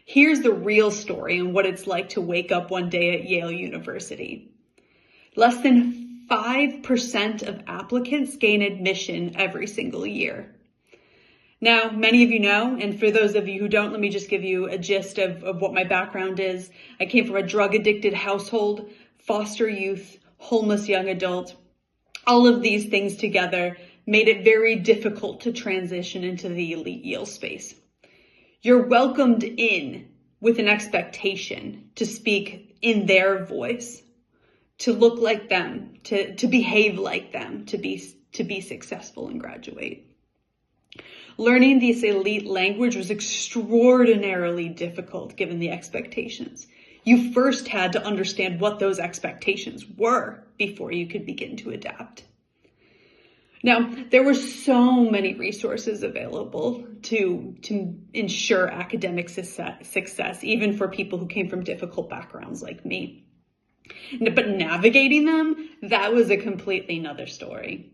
Here's the real story and what it's like to wake up one day at Yale University. Less than 5% of applicants gain admission every single year. Now, many of you know, and for those of you who don't, let me just give you a gist of what my background is. I came from a drug-addicted household, foster youth, homeless young adult. All of these things together made it very difficult to transition into the elite Yale space. You're welcomed in with an expectation to speak in their voice, to look like them, to behave like them, to be successful and graduate. Learning this elite language was extraordinarily difficult given the expectations. You first had to understand what those expectations were before you could begin to adapt. Now, there were so many resources available to ensure academic success, even for people who came from difficult backgrounds like me. But navigating them, that was a completely another story.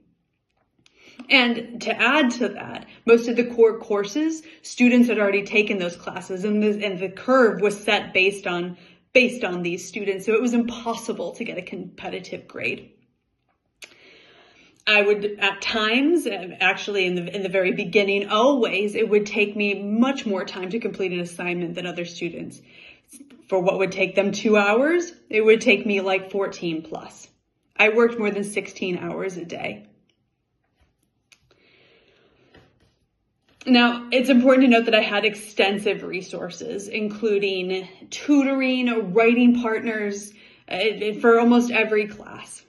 And to add to that, most of the core courses, students had already taken those classes, and the curve was set based on these students, so it was impossible to get a competitive grade. I would, at times, actually in the very beginning, always, it would take me much more time to complete an assignment than other students. For what would take them 2 hours, it would take me like 14 plus. I worked more than 16 hours a day. Now, it's important to note that I had extensive resources, including tutoring, writing partners for almost every class.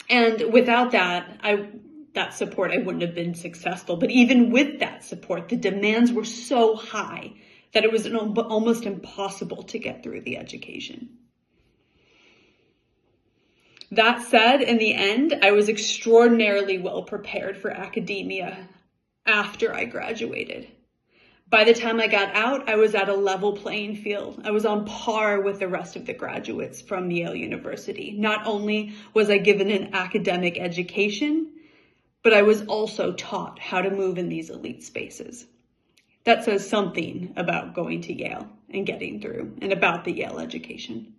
And without that support, I wouldn't have been successful. But even with that support, the demands were so high that it was almost impossible to get through the education. That said, in the end, I was extraordinarily well prepared for academia after I graduated. By the time I got out, I was at a level playing field. I was on par with the rest of the graduates from Yale University. Not only was I given an academic education, but I was also taught how to move in these elite spaces. That says something about going to Yale and getting through, and about the Yale education.